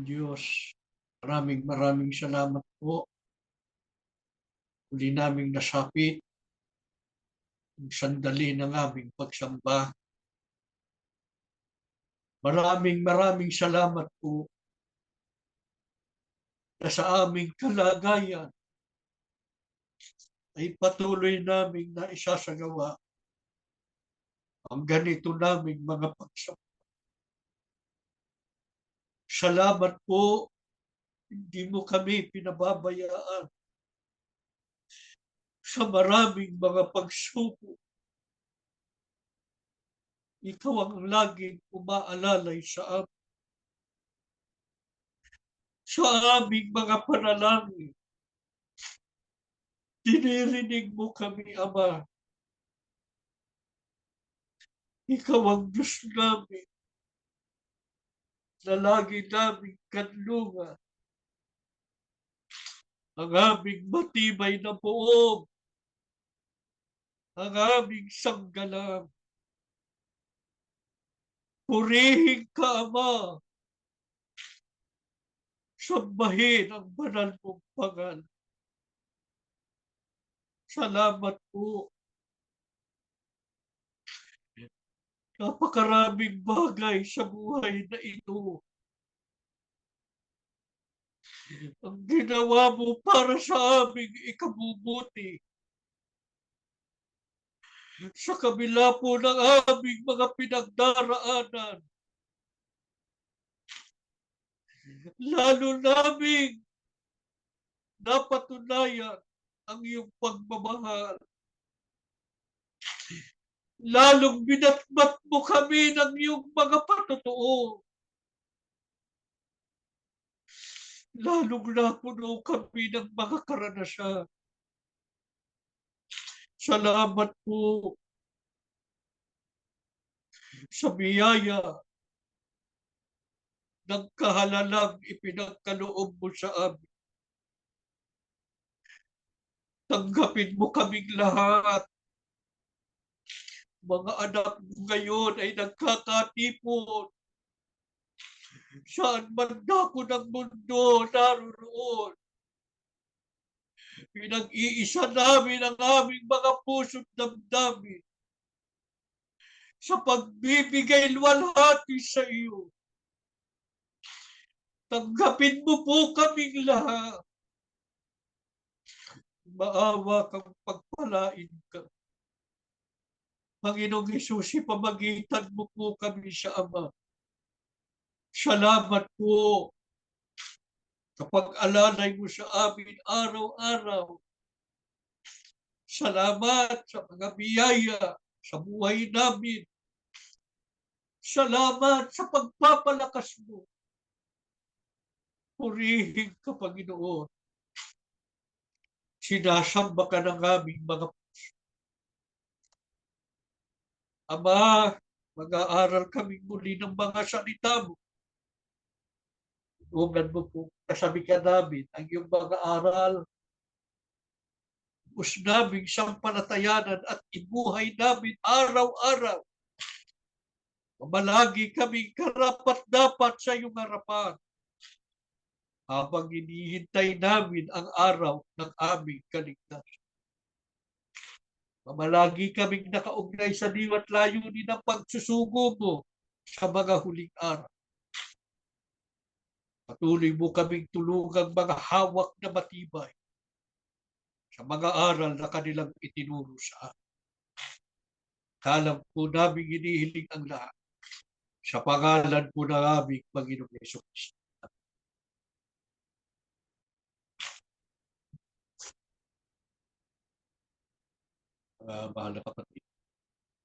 Aming Diyos, maraming salamat po. Muli naming nasapit ang sandali ng aming pagsamba. Maraming salamat po na sa aming kalagayan ay patuloy naming na isasagawa ang ganito naming mga pagsamba. Salamat po, hindi mo kami pinababayaan sa maraming mga pagsubok. Ikaw ang laging umaalalay sa amin. Sa aming mga panalangin, dinirinig mo kami, Ama. Ikaw ang Diyos namin na lagi naming kanlungan. Ang aming matibay na poong, ang aming sanggalang. Purihin ka, Ama. Sambahin ang banal mong pangalan. Salamat po. Napakaraming bagay sa buhay na ito ang ginawa mo para sa aming ikabubuti. Sa kabila po ng aming mga pinagdaraanan, lalo naming napatunayan ang iyong pagmamahal. Lalong binatbat mo kami ng iyong mga patotoo. Lalong napuno kami ng mga karanasan. Salamat po sa biyaya ng kahalalang ipinagkaloob mo sa amin. Tanggapin mo kaming lahat. Mga anak mo ngayon ay nagkakatipon. Saan man dako ng mundo naroon. Pinag-iisa namin ang aming mga puso't damdamin sa pagbibigay luwalhati sa iyo. Tanggapin mo po kaming lahat. Maawa kang pagpalain ka. Panginoong Hesus, ipamagitan mo po kami sa Ama. Salamat po kapag alalay mo sa amin araw-araw. Salamat sa mga biyaya sa buhay namin. Salamat sa pagpapalakas mo. Purihin ka, Panginoon. Sinasamba ka ng aming mga puso. Ama, mag-aaral kaming muli ng mga salita mo. Tulungan mo po, kasabi ka namin, ang iyong mga aral, bus naming sampalatayanan at ibuhay namin araw-araw. Malagi kaming karapat-dapat sa iyong harapan habang hinihintay namin ang araw ng aming kaligtasan. Malagi kaming nakaugnay sa diwat layunin ng pagsusugo mo sa mga huling araw. Patuloy mo kaming tulungang mga hawak na matibay sa mga aral na kanilang itinuro sa amin. Kalam po namin hinihiling ang lahat sa pangalan po ng aming Panginoong Hesus. Mahal na kapatid,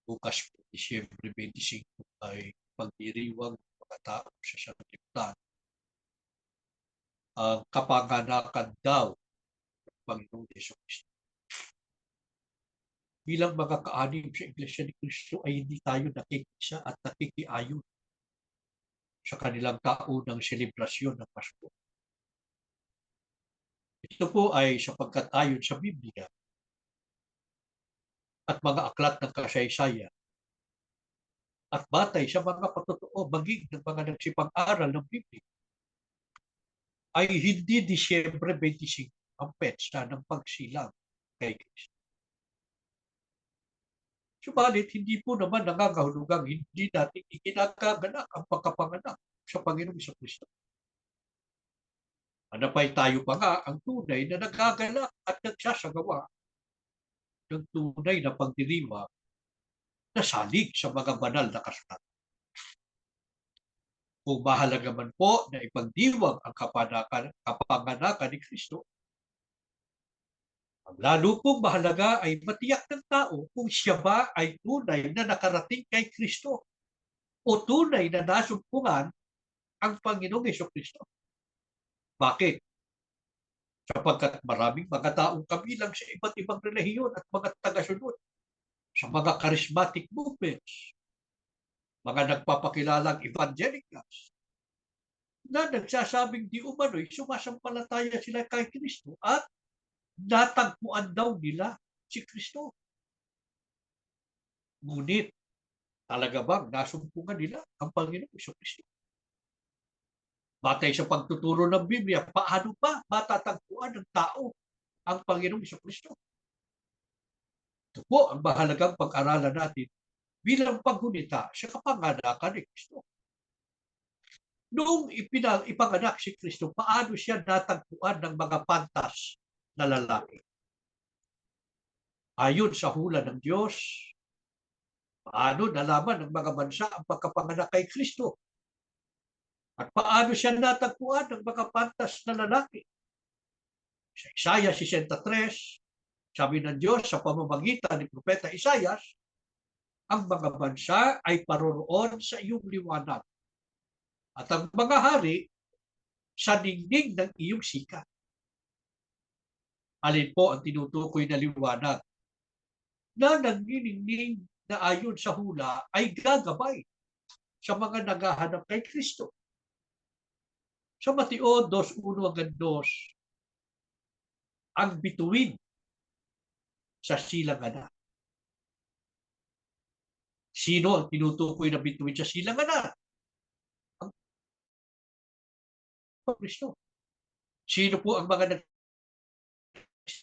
bukas po, Disyembre 25 ay pagdiriwang ng mga tao sa sanlibutan. Ang kapanganakan daw ng Panginoong Hesus. Bilang mga kaanib sa Iglesia ni Cristo ay hindi tayo nakikisa at nakikiayon sa kanilang kaunang selebrasyon ng Pasko. Ito po ay sapagkat ayon sa Biblia at mga aklat ng kasaysayan at batay sa mga patotoo maging ng mga nagsipang-aral ng Biblia, ay hindi Disyembre 25 ang petsa ng pagsilang kay Kristo. Subalit, hindi po naman nangangahulugang hindi natin ikinagaganap ang pagkapanganak sa Panginoong Kristo. Hanapay tayo pa nga ang tunay na nagaganap at nagsasagawa ng tunay na pagdiriwang na salig sa mga banal na kasulatan. Kung mahalaga man po na ipagdiwang ang kapanganakan ni Kristo, ang lalo pong mahalaga ay matiyak ng tao kung siya ba ay tunay na nakarating kay Kristo o tunay na nasumpungan ang Panginoong Kristo. Bakit? Sapagkat maraming mga taong kabilang sa iba't ibang relihiyon at mga tagasunod sa mga charismatic movements, mga nagpapakilalang evangelicals, na nagsasabing di umano'y sumasampalataya sila kay Kristo at natagpuan daw nila si Kristo. Ngunit, talaga bang nasumpungan nila ang Panginoong Kristo? Batay sa pagtuturo ng Biblia, paano ba matatagpuan ng tao ang Panginoong Kristo? Ito po ang mahalagang pag-aralan natin bilang paggunita sa kapanganakan ni Kristo. Noong ipanganak si Kristo, paano siya natagpuan ng mga pantas na lalaki? Ayon sa hula ng Diyos, paano nalaman ng mga bansa ang pagkapanganak kay Kristo? At paano siya natagpuan ng mga pantas na lalaki? Sa Isaiah 63, sabi ng Diyos sa pamamagitan ni Propeta Isaias, ang mga bansa ay paroroon sa iyong liwanag at ang mga hari sa ningning ng iyong sikat. Alin po ang tinutukoy na liwanag? Na nagniningning na ayon sa hula ay gagabay sa mga naghahanap kay Kristo. Sa Mateo 2:1-2, ang bituin sa silanganan. Sino ang tinutukoy na bituin sa silanganan? Ang Kristo. Sino po ang mga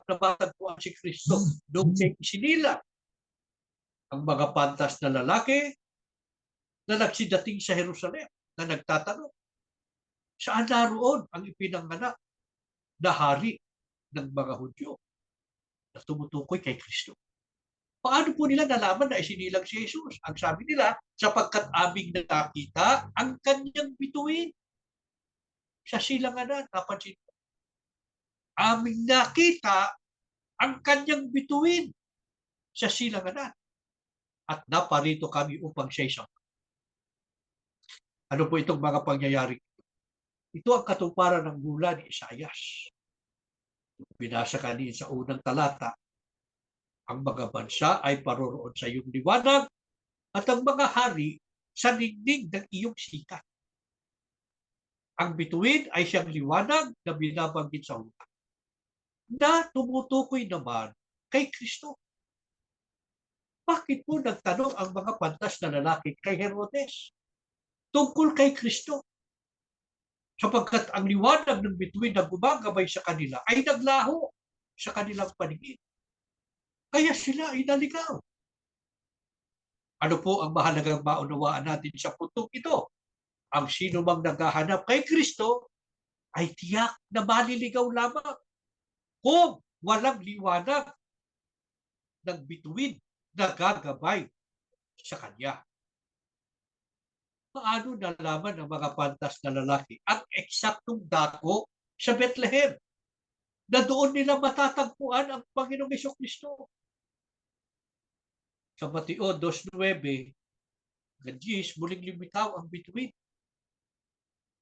nabatagpuan si Kristo noong siya isinilang? Ang mga pantas na lalaki na nagsidating sa Jerusalem na nagtatanong, saan naroon ang ipinanganak na hari ng mga Hudyo na tumutukoy kay Kristo? Paano po nila nalaman na isinilang si Jesus? Ang sabi nila, sapagkat aming nakita ang kanyang bituin sa silanganan. Napansin ko, aming nakita ang kanyang bituin sa silanganan. At naparito kami upang siya isang. Ano po itong mga pangyayari? Ito ang katuparan ng hula ni Isaias. Binasa kanina sa unang talata, ang mga bansa ay paroroon sa iyong liwanag at ang mga hari sa ningning ng iyong sikat. Ang bituin ay siyang liwanag na binabanggit sa hula, na tumutukoy naman kay Kristo. Bakit po nagtanong ang mga pantas na lalaki kay Herodes tungkol kay Kristo? Sapagkat ang liwanag ng bituin na gumagabay sa kanila ay naglaho sa kanilang paningin. Kaya sila ay naligaw. Ano po ang mahalagang maunawaan natin sa puntong ito? Ang sino mang naghahanap kay Kristo ay tiyak na maliligaw lamang kung walang liwanag ng bituin na gagabay sa Kanya. Paano nalaman ng mga pantas na lalaki ang eksaktong dako sa Bethlehem na doon nila matatagpuan ang Panginoong Kristo? Sa Mateo 2:9, Gadis, muling lumitaw ang bituin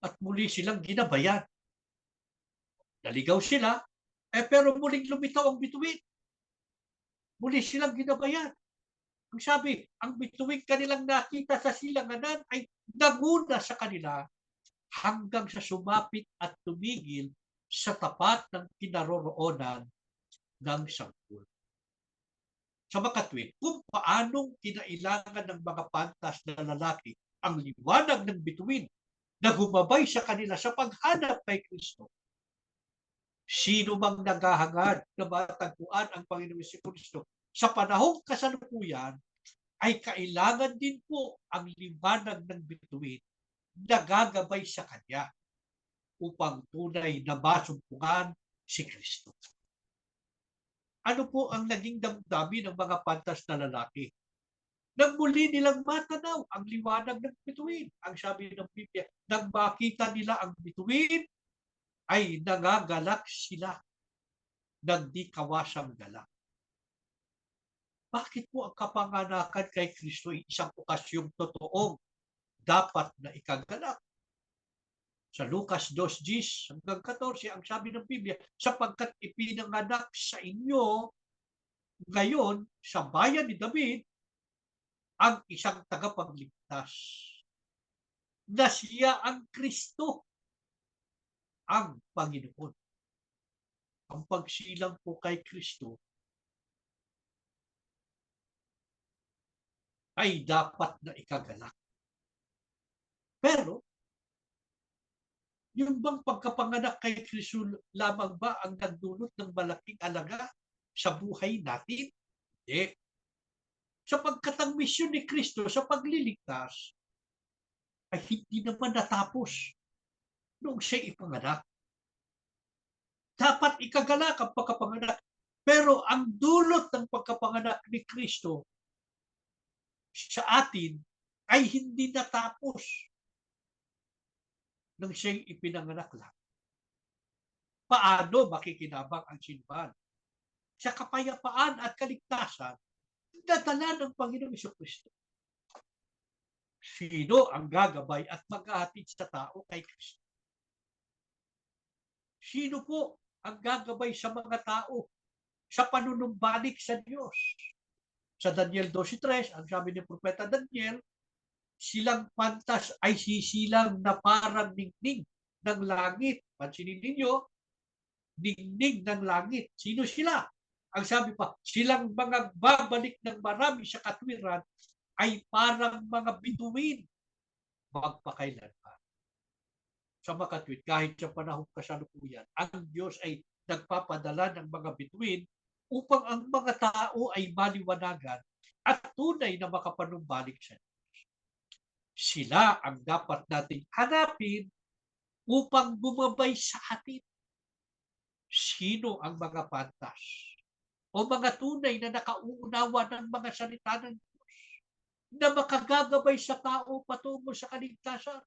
at muli silang ginabayan. Naligaw sila, pero muling lumitaw ang bituin. Muli silang ginabayan. Ang sabi, ang bituin kanilang nakita sa silanganan ay naguna sa kanila hanggang sa sumapit at tumigil sa tapat ng kinaroroonan ng sanggol. Sa makatwid, kung paanong kinailangan ng mga pantas na lalaki ang liwanag ng bituin na gumabay sa kanila sa paghanap kay Kristo, Sino mang naghahangad na matagpuan ang Panginoong Jesucristo sa panahong kasalukuyan ay kailangan din po ang liwanag ng bituin na gagabay sa Kanya upang tunay na masumpungan si Kristo. Ano po ang naging damdamin ng mga pantas na lalaki? Nang muli nilang matanaw ang liwanag ng bituin. Ang sabi ng Biblia, nang makita nila ang bituin, ay nangagalak sila ng di kawasang galak. Bakit po ang kapanganakan kay Kristo ay isang okasyong totoong dapat na ikagalak? Sa Lucas 2:10 hanggang 14, ang sabi ng Biblia, sapagkat ipinanganak sa inyo ngayon sa bayan ni David ang isang tagapagligtas na siya ang Kristo, ang Panginoon. Ang pagsilang po kay Kristo ay dapat na ikagalak. Pero, yung bang pagkapanganak kay Kristo lamang ba ang nagdulot ng malaking alaga sa buhay natin? Hindi. Sapagkat ang misyon ni Kristo sa pagliligtas ay hindi naman natapos noong siya ipanganak. Dapat ikagalak ang pagkapanganak. Pero ang dulot ng pagkapanganak ni Kristo sa atin ay hindi natapos nang siya'y ipinanganak lang. Paano makikinabang ang simbahan sa kapayapaan at kaligtasan na dala ng Panginoong Jesucristo? Sino ang gagabay at maghahatid sa tao kay Kristo? Sino po ang gagabay sa mga tao sa panunumbalik sa Diyos? Sa Daniel 12:3, ang sabi ni Propeta Daniel, silang pantas ay sisilang na parang ningning ng langit. Pansinin ninyo, ningning ng langit. Sino sila? Ang sabi pa, silang mga babalik ng marami sa katwiran ay parang mga bituin magpakailanman. Sa makatwid, kahit sa panahong kasalukuyan, ang Diyos ay nagpapadala ng mga bituin upang ang mga tao ay maliwanagan at tunay na makapanumbalik sa Diyos. Sila ang dapat nating hanapin upang bumabay sa atin. Sino ang mga pantas o mga tunay na nakauunawa ng mga salita ng Diyos na makagagabay sa tao patungo sa kaligtasan?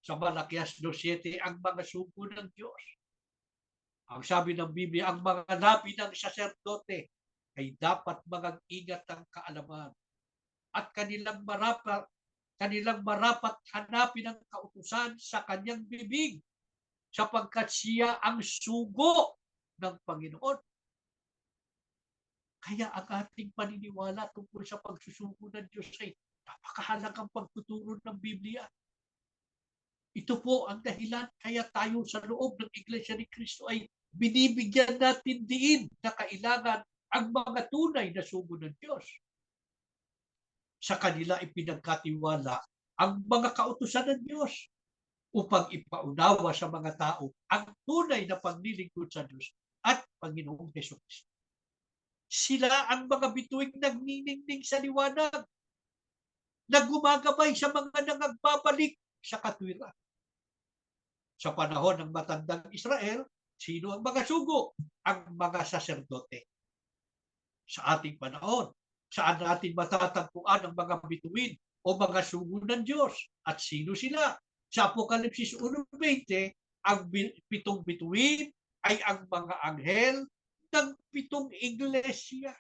Sa Malakias 2:7, ang mga sugo ng Diyos. Ang sabi ng Biblia, ang mga nabi ng saserdote ay dapat mag-ingat ng kaalaman at kanilang marapat hanapin ang kautusan sa kanyang bibig sapagkat siya ang sugo ng Panginoon. Kaya ang ating paniniwala tungkol sa pagsusugo ng Diyos ay napakahalagang pagtuturo ng Biblia. Ito po ang dahilan kaya tayo sa loob ng Iglesia ni Cristo ay binibigyan natin diin na kailangan ang mga tunay na sugo ng Diyos. Sa kanila ipinagkatiwala ang mga kautusan ng Diyos upang ipaunawa sa mga tao ang tunay na paglilingkod sa Diyos at Panginoong Jesucristo. Sila ang mga bituing nagniningning sa liwanag na gumagabay sa mga nangagbabalik sa katwiran. Sa panahon ng matandang Israel, sino ang mga sugo? Ang mga saserdote. Sa ating panahon, saan natin matatagpuan ang mga bituin o mga sugo ng Diyos? At sino sila? Sa Apokalipsis 1:20, ang 7 bituin ay ang mga anghel ng 7 iglesia.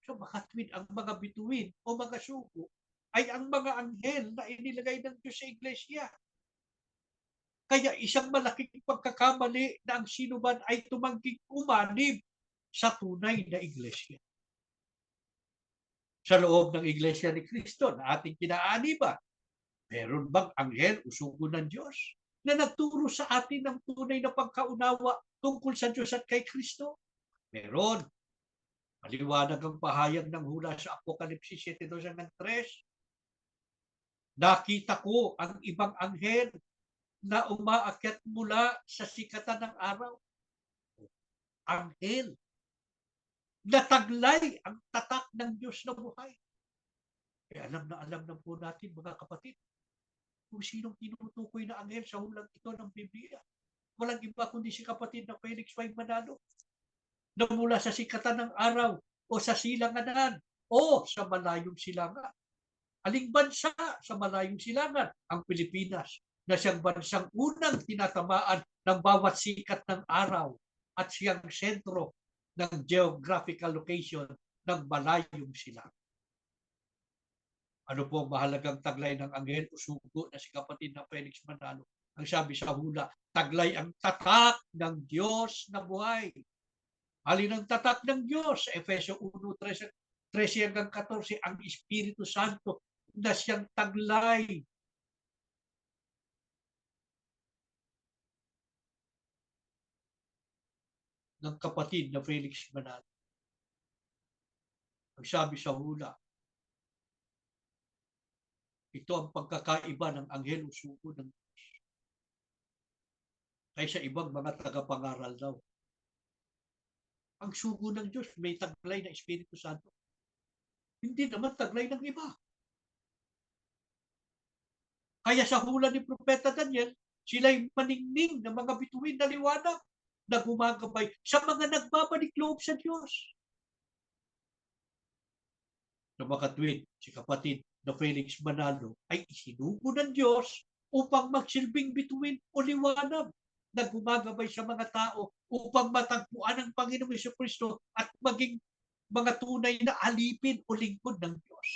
So makatwid, ang mga bituin o mga sugo ay ang mga anghel na inilagay ng Diyos sa iglesia. Kaya isang malaking pagkakamali na ang sinuman ay tumangging umanib sa tunay na iglesia. Sa loob ng iglesia ni Kristo na ating kinaaniba, meron bang anghel o sugo ng Diyos na nagturo sa atin ng tunay na pagkaunawa tungkol sa Diyos at kay Kristo? Meron. Maliwanag ang pahayag ng hula sa Apokalipsis 7:2-3. Nakita ko ang ibang anghel na umaakyat mula sa sikatan ng araw anghel na taglay ang tatak ng Diyos na buhay. Alam na po natin, mga kapatid, kung sinong tinutukoy na anghel sa hulang ito ng Biblia. Walang iba kundi si kapatid na Felix Y. Manalo, na mula sa sikatan ng araw o sa silanganan o sa malayong silangan. Aling bansa sa malayong silangan? Ang Pilipinas, na siyang bansang unang tinatamaan ng bawat sikat ng araw at siyang sentro ng geographical location ng malayong silangan. Ano po ang mahalagang taglay ng anghel o sugo na si kapatid na Felix Manalo? Ang sabi sa hula, taglay ang tatak ng Diyos na buhay. Alin ang tatak ng Diyos? Efeso 1:13 hanggang 14, ang Espiritu Santo na siyang taglay ng kapatid na Felix Manalo. Ang sabi sa hula, ito ang pagkakaiba ng anghel o sugo ng Diyos kaysa ibang mga tagapangaral daw. Ang sugo ng Diyos may taglay na Espiritu Santo. Hindi naman taglay ng iba. Kaya sa hula ni Propeta Daniel, sila'y maningning ng mga bituin na liwanag na gumagabay sa mga nagbabalik loob sa Diyos. Na makatwid, si kapatid na Felix Manalo ay isinugo ng Diyos upang magsilbing bituin o liwanag na gumagabay sa mga tao upang matagpuan ang Panginoong Jesucristo at maging mga tunay na alipin o lingkod ng Diyos.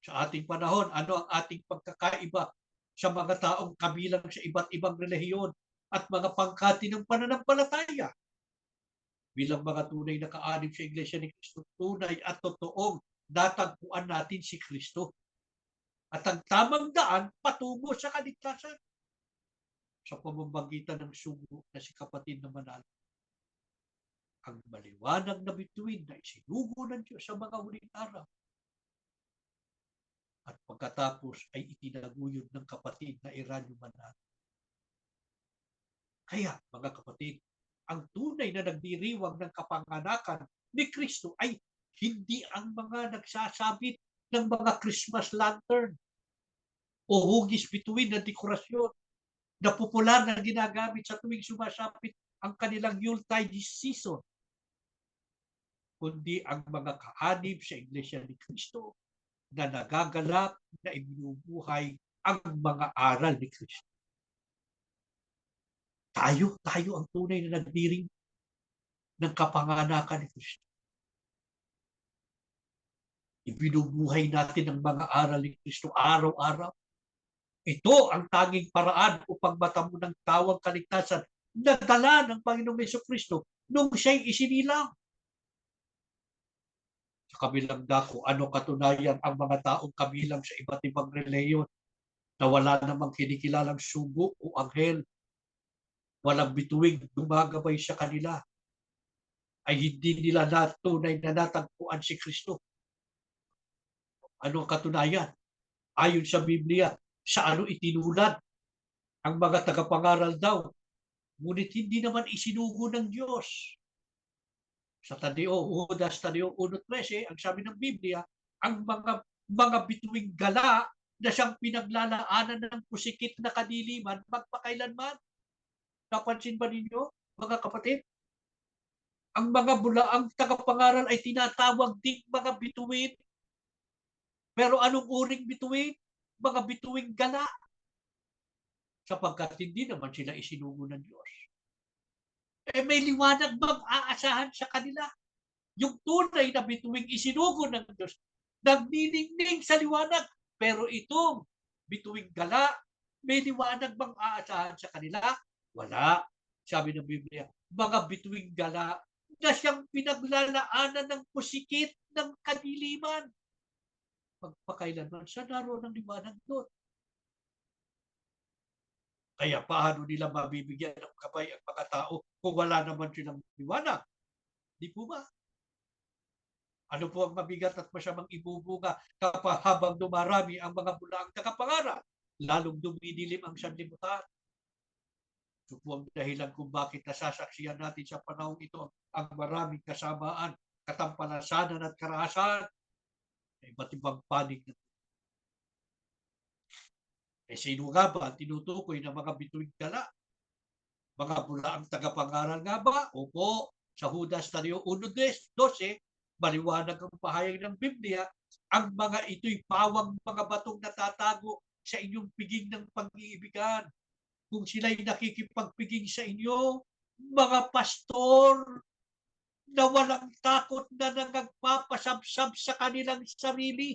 Sa ating panahon, ano ang ating pagkakaiba sa mga taong kabilang sa iba't ibang relihiyon at mga pangkati ng pananampalataya? Bilang mga tunay na kaanib sa Iglesia ni Cristo, tunay at totoong natagpuan natin si Kristo. At ang tamang daan patungo sa kaligtasan sa pamamagitan ng sugo na si kapatid na Manalo. Ang maliwanag na bituin na isinugo ng Diyos sa mga huling araw. At pagkatapos ay itinaguyod ng kapatid na Eranio Manalo. Kaya, mga kapatid, ang tunay na nagdiriwang ng kapanganakan ni Kristo ay hindi ang mga nagsasabit ng mga Christmas lantern o hugis bituin na dekorasyon na popular na ginagamit sa tuwing sumasapit ang kanilang Yuletide season, kundi ang mga kaanib sa Iglesia ni Kristo na nagagalak na ibinubuhay ang mga aral ni Kristo. Tayo ang tunay na nagdiring ng kapanganakan ni Kristo. Ibinubuhay natin ang mga aral ni Kristo araw-araw. Ito ang tanging paraan upang matamo ng tawang kaligtasan na dala ng Panginoong Jesucristo nung siya'y isinilang. Sa kabilang dako, ano katunayan ang mga taong kabilang sa iba't ibang relihiyon na wala namang kinikilalang sugo o anghel, walang bituing gumagabay sa kanila, ay hindi nila tunay na natagpuan si Kristo. Ano ang katunayan? Ayon sa Biblia, sa ano itinulad ang mga tagapangaral daw, ngunit hindi naman isinugo ng Diyos. Sa Judas Tadeo 1:13, ang sabi ng Biblia, ang mga bituing gala na siyang pinaglalaanan ng pusikit na kadiliman magpakailanman. Napansin ba ninyo, mga kapatid? Ang mga bulaang tagapangaral ay tinatawag ding mga bituin. Pero anong uring bituin? Mga bituing gala. Sapagkat hindi naman sila isinugo ng Diyos. May liwanag bang aasahan sa kanila? Yung tunay na bituing isinugo ng Diyos, nagniningning sa liwanag. Pero itong bituing gala, may liwanag bang aasahan sa kanila? Wala. Sabi ng Biblia, mga bituing gala na siyang pinaglalaanan ng pusikit ng kadiliman. Magpakailanman, sa naroon ng liwanag doon. Kaya paano nila mabibigyan ng gabay ang mga tao kung wala naman silang liwanag? Di po ba? Ano po ang mabigat at masamang ibubunga kapag habang dumarami ang mga bulaang tagapangaral, lalong dumidilim ang sanlibutan? So po ang dahilan kung bakit nasasaksiyan natin sa panahon ito ang maraming kasamaan, katampalasanan at karahasan sa iba't ibang panig. Sino nga ba ang tinutukoy ng mga bituing gala? Mga bulaang tagapangaral nga ba? Opo, sa Judas 1:12, maliwanag ang pahayag ng Biblia, ang mga ito'y pawang mga batong natatago sa inyong piging ng pag-iibigan. Kung sila'y nakikipagpiging sa inyo, mga pastor na walang takot na nagpapasabsab sa kanilang sarili.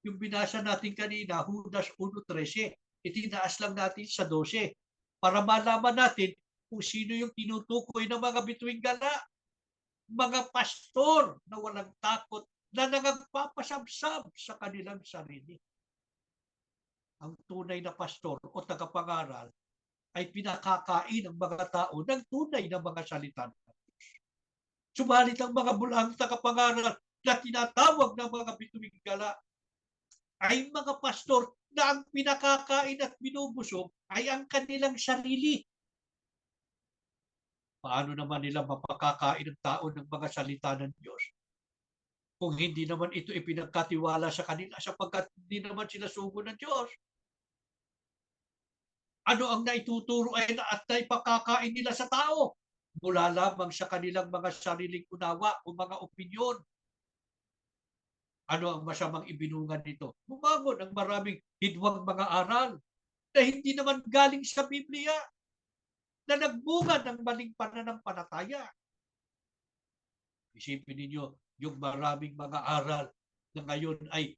Yung binasa natin kanina, Judas 1:13, itinaas lang natin sa 12 para malaman natin kung sino yung tinutukoy ng mga bituing gala. Mga pastor na walang takot na nagpapasabsab sa kanilang sarili. Ang tunay na pastor o tagapangaral ay pinakakain ng mga tao ng tunay na mga salita ng Diyos. Subalit ang mga bulang tagapangaral na tinatawag ng mga bituing gala ay mga pastor na ang pinakakain at binubusog ay ang kanilang sarili. Paano naman nila mapakakain ng tao ng mga salita ng Diyos kung hindi naman ito ipinagkatiwala sa kanila sapagkat hindi naman sila sugo ng Diyos? Ano ang naituturo ay at naipakakain nila sa tao? Mula lamang sa kanilang mga sariling unawa o mga opinyon. Ano ang masamang ibinungan nito? Bumangon ang maraming hidwang mga aral na hindi naman galing sa Biblia, na nagbunga ng maling pananampalataya. Isipin ninyo, yung maraming mga aral na ngayon ay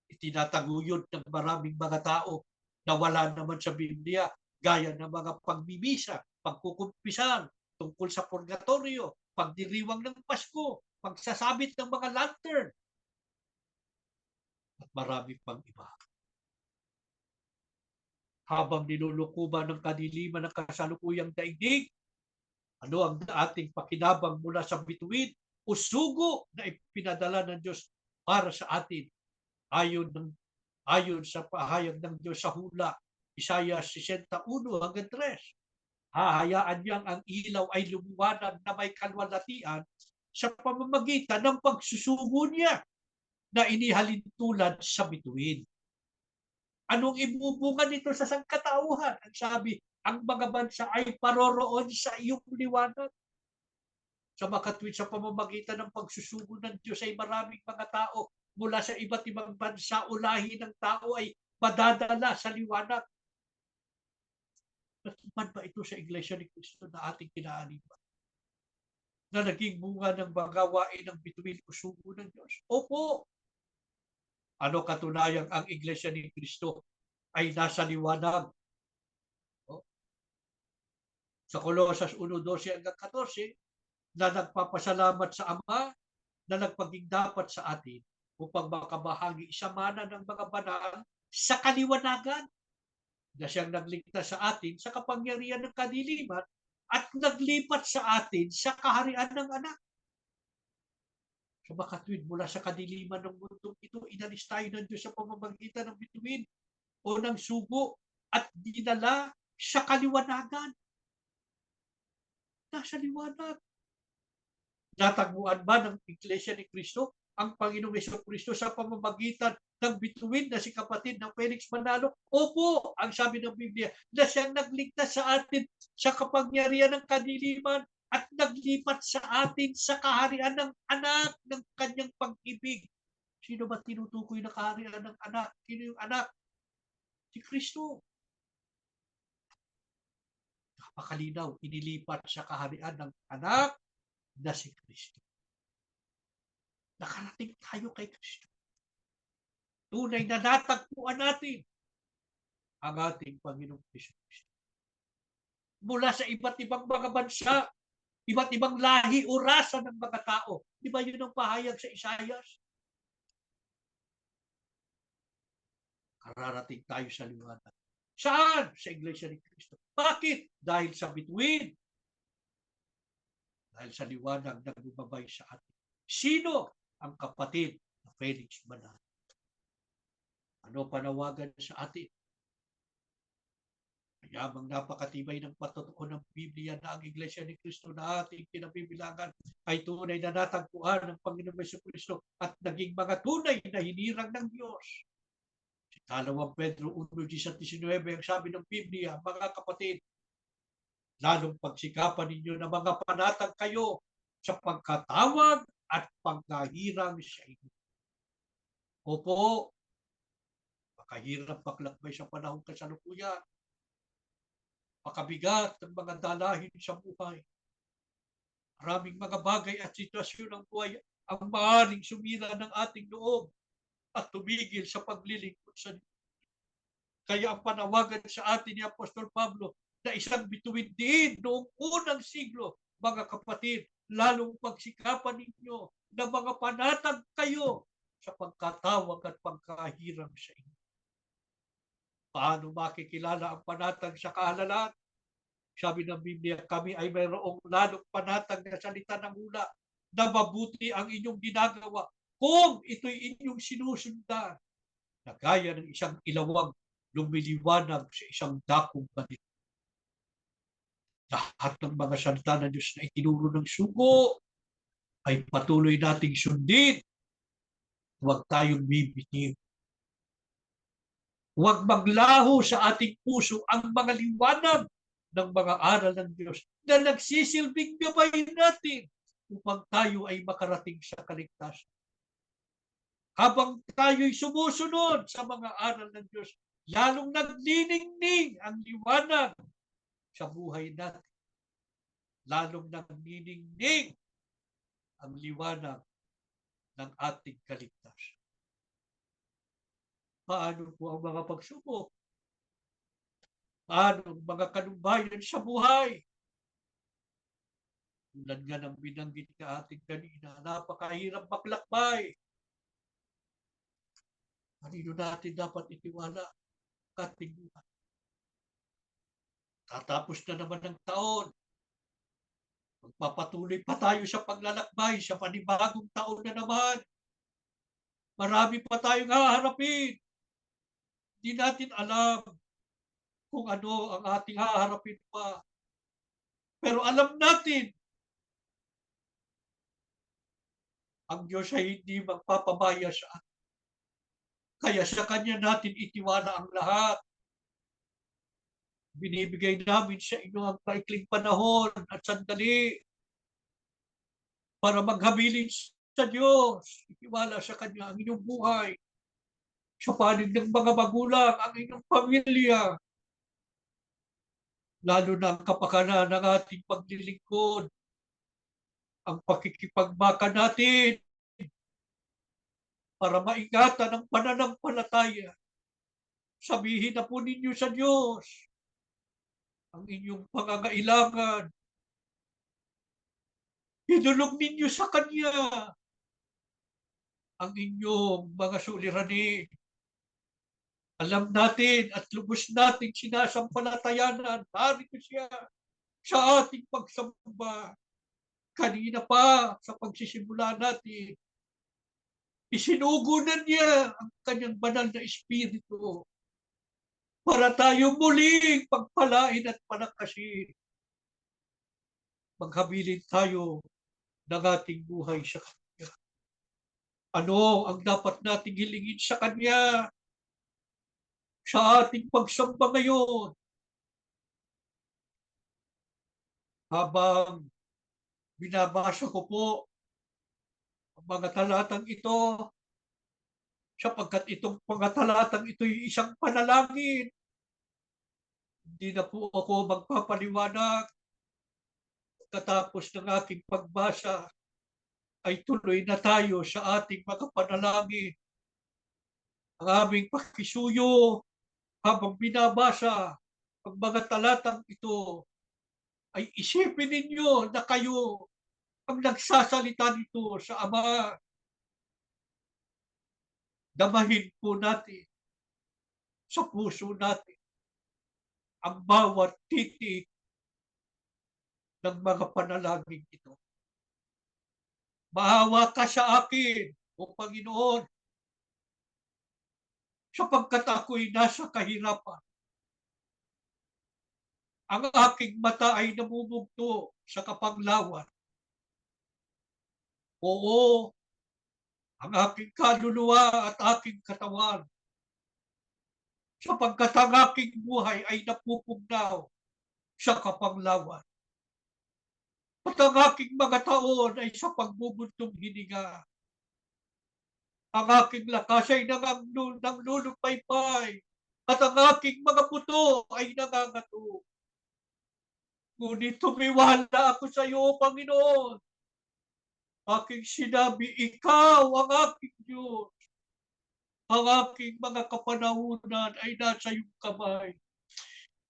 itinataguyod ng maraming mga tao na wala naman sa Biblia, gaya ng mga pagmimisa, pagkukumpisan, tungkol sa purgatorio, pagdiriwang ng Pasko, pagsasabit ng mga lantern, at marami pang iba. Habang nilulukuban ng kadiliman ng kasalukuyang daigdig, ano ang ating pakinabang mula sa bituin o sugo na ipinadala ng Diyos para sa atin ayon sa pahayag ng Diyos sa hula, Isaiah 61:3. Hahayaan niyang ang ilaw ay lumuwanag na may kalwalatian sa pamamagitan ng pagsusugo niya na inihalin tulad sa bituin. Anong ibubunga nito sa sangkatauhan? Ang sabi, ang mga bansa ay paroroon sa iyong liwanag. Sa makatwid sa pamamagitan ng pagsusugo ng Diyos ay maraming mga tao mula sa iba't ibang bansa o lahi ng tao ay madadala sa liwanag. Natupad ba ito sa Iglesia ni Cristo na ating kinaaniban? Na naging bunga ng gawain ng bituin o sugo ng Diyos? Opo. Ano katunayang ang Iglesia ni Cristo ay nasa liwanag? Sa Colosas 1:12-14, na nagpapasalamat sa Ama na nagpaging dapat sa atin upang makabahagi isamana ng mga banal sa kaliwanagan, na siyang nagligtas sa atin sa kapangyarihan ng kadiliman at naglipat sa atin sa kaharian ng anak. So makatwid mula sa kadiliman ng mundong ito, inalis tayo ng Diyos sa pamamagitan ng bituin o ng sugo at dinala sa kaliwanagan. Nasa liwanag. Natagpuan ba ng Iglesia ni Cristo ang Panginoong Jesucristo sa pamamagitan ng bituin na si kapatid ng Felix Manalo? Opo, ang sabi ng Biblia, na siyang nagligtas sa atin sa kapangyarihan ng kadiliman at naglipat sa atin sa kaharian ng anak ng kanyang pag-ibig. Sino ba tinutukoy na kaharian ng anak? Sino yung anak? Si Kristo. Napakalinaw, inilipat sa kaharian ng anak na si Kristo. Nakarating tayo kay Kristo. Tunay na natagpuan natin ang ating Panginoong Kristo. Mula sa iba't ibang mga bansa, iba't ibang lahi o rasa ng mga tao. Di ba yun ang pahayag sa Isaiah? Kararating tayo sa liwanag. Saan? Sa Iglesia ni Cristo. Bakit? Dahil sa bituin. Dahil sa liwanag na bumabay sa atin. Sino ang kapatid na Felix Manalo? Ano panawagan sa atin? Yamang napakatibay ng patotoo ng Biblia na ang Iglesia ni Cristo na ating kinabibilangan ay tunay na natagpuan ng Panginoon Jesucristo at naging mga tunay na hinirang ng Diyos. Ikalawang Pedro 1:19 ang sabi ng Biblia, mga kapatid, lalong pagsikapan ninyo na mga panatag kayo sa pagkatawag at pagkahirang sa inyo. Opo, makahirap maglakbay sa panahong kasalukuyan. Makabigat ang mga dalahin sa buhay. Maraming mga bagay at sitwasyon ng buhay ang maaaring sumira ng ating loob at tumigil sa paglilingkod sa Diyos. Kaya ang panawagan sa atin ni Apostol Pablo na isang bituin din noong unang siglo, mga kapatid, lalong pagsikapan ninyo na mga panatag kayo sa pagkatawag at pagkahirang sa inyo. Paano makikilala ang panatag sa kahalalan? Sabi ng Biblia, kami ay mayroong lalong panatag na salita ng hula na mabuti ang inyong ginagawa kung ito'y inyong sinusundan na gaya ng isang ilawang lumiliwanag sa isang dakong banit. Lahat ng mga salita ng Diyos na itinuro ng sugo ay patuloy nating sundin. Huwag tayong bibitiw. Huwag maglaho sa ating puso ang mga liwanag ng mga aral ng Diyos na nagsisilbing gabay natin upang tayo ay makarating sa kaligtasan. Habang tayo'y sumusunod sa mga aral ng Diyos, lalong nagniningning ang liwanag sa buhay natin. Lalong nagniningning ang liwanag ng ating kaligtasan. Paano po ang mga pagsubok? Paano ang mga kanubayan sa buhay? Tulad nga ng binanggit ka ating kanina, napakahirap maglakbay. Kanino natin dapat itiwala ating buhay? Tatapos na naman ng taon. Magpapatuloy pa tayo sa paglalakbay sa panibagong taon na naman. Marami pa tayong haharapin. Hindi natin alam kung ano ang ating haharapin pa. Pero alam natin, ang Diyos ay hindi magpapabaya sa atin. Kaya sa Kanya natin itiwala ang lahat. Binibigay namin sa inyo ang maikling panahon at sandali para maghabilin sa Diyos. Itiwala sa Kanya ang inyong buhay. Sa panig ng mga magulang, ang inyong pamilya. Lalo na ang kapakanan ng ating paglilingkod, ang pakikipagbaka natin para maingatan ang pananampalataya. Sabihin na po ninyo sa Diyos ang inyong pangangailangan. Idulog ninyo sa Kanya ang inyong mga suliranin. Alam natin at lubos nating sinasampalatayanan, narito siya sa ating pagsamba. Kanina pa sa pagsisimula natin, isinugo na niya ang kanyang banal na espiritu para tayo muling pagpalain at palakasin. Maghabilin tayo ng ating buhay sa Kanya. Ano ang dapat nating hilingin sa Kanya sa ating pagsamba ngayon? Habang binabasa ko po ang mga talatang ito, sapagkat itong mga talatang ito'y isang panalangin. Hindi na po ako magpapaliwanag. Katapos ng aking pagbasa, ay tuloy na tayo sa ating mga panalangin. Ang aming pakisuyo habang binabasa ang mga talatang ito, ay isipin ninyo na kayo ang nagsasalita nito sa Ama. Damahin po natin sa puso natin ang bawat titik ng mga panalangin ito. Maawa ka sa akin, O Panginoon, sapagkat ako'y nasa kahirapan. Ang aking mata ay namumugto sa kapanglawan. Oo, ang aking kaluluwa at aking katawan, sapagkat ang aking buhay ay napupugnaw sa kapanglawan. At ang aking mga taon ay sa pagbubuntong hininga. Ang aking lakas ay nanglulupaypay at ang aking mga buto ay nangangato. Ngunit tumiwala ako sa iyo, Panginoon. Aking sinabi, ikaw ang aking Diyos. Ang aking mga kapanahunan ay nasa iyong kamay.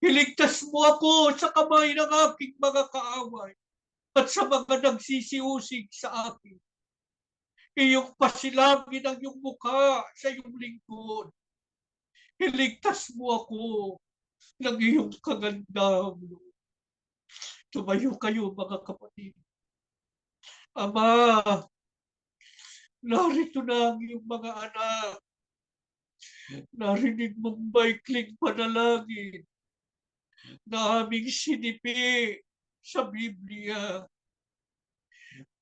Iligtas mo ako sa kamay ng aking mga kaaway at sa mga nagsisiusig sa akin. Iyong pasilangin ang iyong mukha sa iyong lingkod. Iligtas mo ako ng iyong kagandahang loob. Tumayo kayo, mga kapatid. Ama, narito na ang iyong mga anak. Narinig mong maikling panalangin na aming sinipi sa Biblia.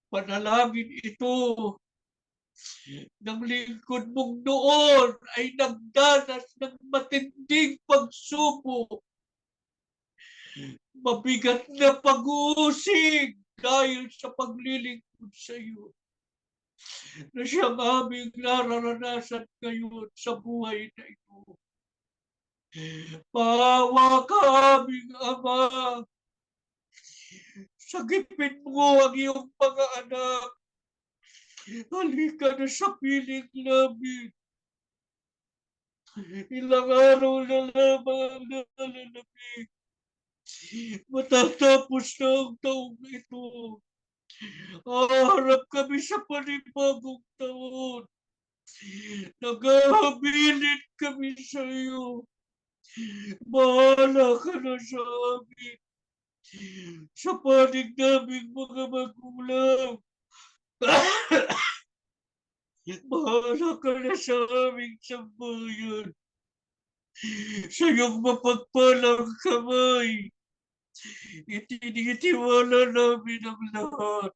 Panalangin ito ng lingkod mong noon ay nagdanas ng matinding pagsubok. Mabigat na pag-uusig dahil sa paglilingkod sa iyo na siyang aming nararanasan ngayon sa buhay na ito. Maawa ka, aming Ama. Sagipin mo ang iyong mga anak. Halika na sa piling namin. Ilang araw na lamang ang nalalapit. Matatapos na ang taong ito. Haharap kami sa panibagong taon. Naghahabilin kami sa iyo. Bahala ka na sa amin. Sa panig naming mga magulang. Bahala ka na sa aming sambayan. Sa iyong mapagpalang kamay, itinitiwala namin ang lahat.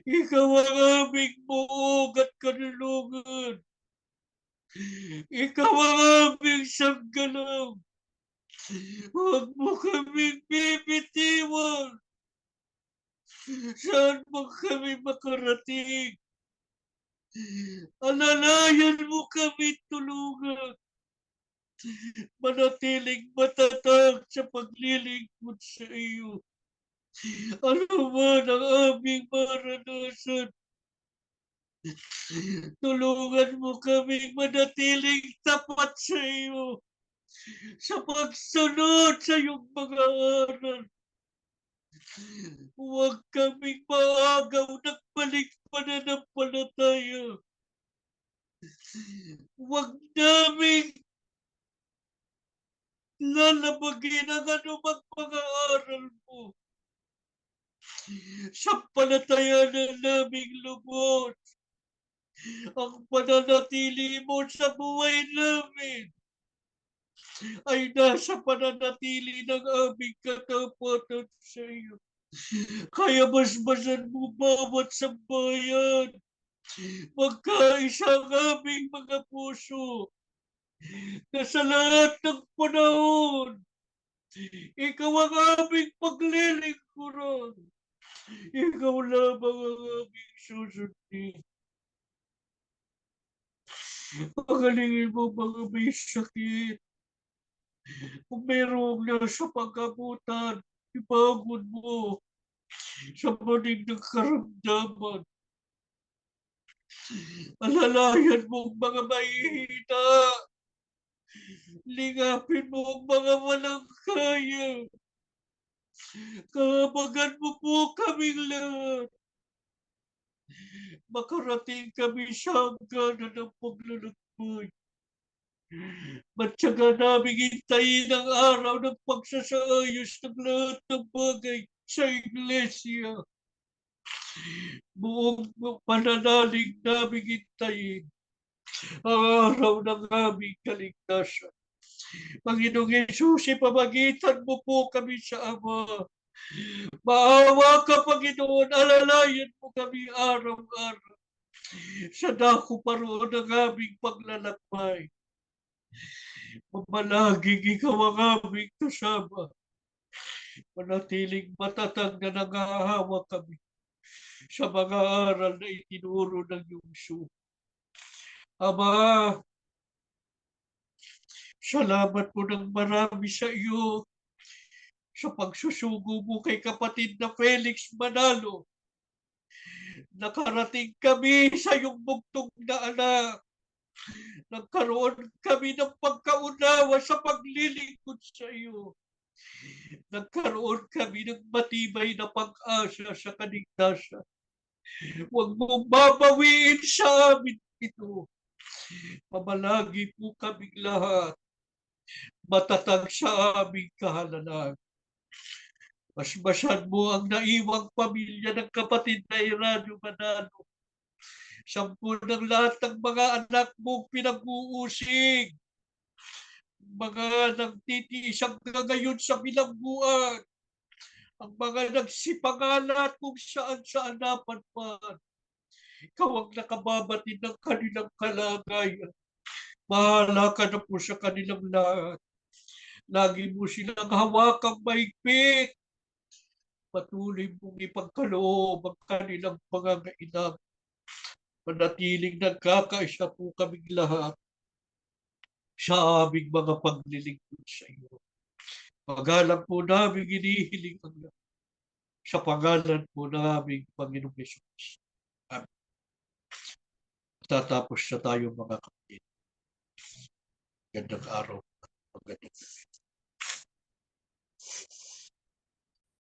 Ikaw ang aming buog at kanulungan. Ikaw ang aming sanggalang. Huwag mo kaming bibitiwan. Saan mo kami makarating? Alalayan mo kami tulungan. Manatiling matatag sa paglilingkod sa iyo. Ano man ang aming maranasan, tulungan mo kaming manatiling tapat sa iyo sa pagsunod sa iyong mga aral. Huwag kaming maagaw ng balik pananampalataya. Huwag naming lalabagin ang anumang mga aral mo. Sampalatayanan naming lubos ang pananatili mo sa buhay namin ay nasa pananatili ng aming katapatan sa iyo. Kaya basbasan mo bawat sambayan. Magkaisa ang aming mga puso na sa lahat ng panahon, ikaw ang aming paglilingkuran. Ikaw lamang ang aming susundin. Pagalingin mo mga may sakit. Kung mayroong nasa pagkabutan, ibangon mo sa manig ng karamdaman. Alalayan mo ang mga mahihina. Lingapin mo ang mga walang kaya. Kahabagan mo po kaming lahat. Makarating kami sa hangganan ng paglalakbay. Matyaga namin hintayin ang araw ng pagsasaayos ng lahat ng bagay sa iglesia. Buong pananalig namin hintayin ang araw ng aming kaligtasan. Panginoong Yesus, ipamagitan mo po kami sa Ama. Maawa ka, Panginoon, alalayan mo kami araw-araw sa dako paroon ng aming paglalakbay. Mamalaging ikaw ang aming kasama. Manatiling matatag na nangahawa kami sa mga aral na itinuro ng iyong sugo. Ama, salamat po ng marami sa iyo sa pagsusugo mo kay kapatid na Felix Manalo. Nakarating kami sa iyong bugtong na anak. Nagkaroon kami ng pagkaunawa sa paglilingkod sa iyo. Nagkaroon kami ng matibay na pag-asa sa kaligtasan. Huwag mong babawiin sa amin ito. Pamalagi po kaming lahat matatag sa aming kahalalan. Basbasan mo ang naiwang pamilya ng kapatid na Eradio Manalo. Sampu ng lahat ng mga anak mong pinag-uusig. Mga nagtitiis hanggang ngayon sa bilangguan. Ang mga nagsipangalat kung saan-saan napadpad. Ikaw ang nakababatid ng kanilang kalagayan. Bahala ka na po sa kanilang lahat. Lagi mo silang hawakang mahigpit. Patuloy mong ipagkaloob ang kanilang pangangailangan. Manatiling nagkakaisa po kaming lahat sa aming mga paglilingkod sa iyo. Pagalang po namin inihiling ang lahat sa pangalan po ng aming Panginoong Yesus. Amen. Tatapos na tayo mga kapatid. Gandang araw.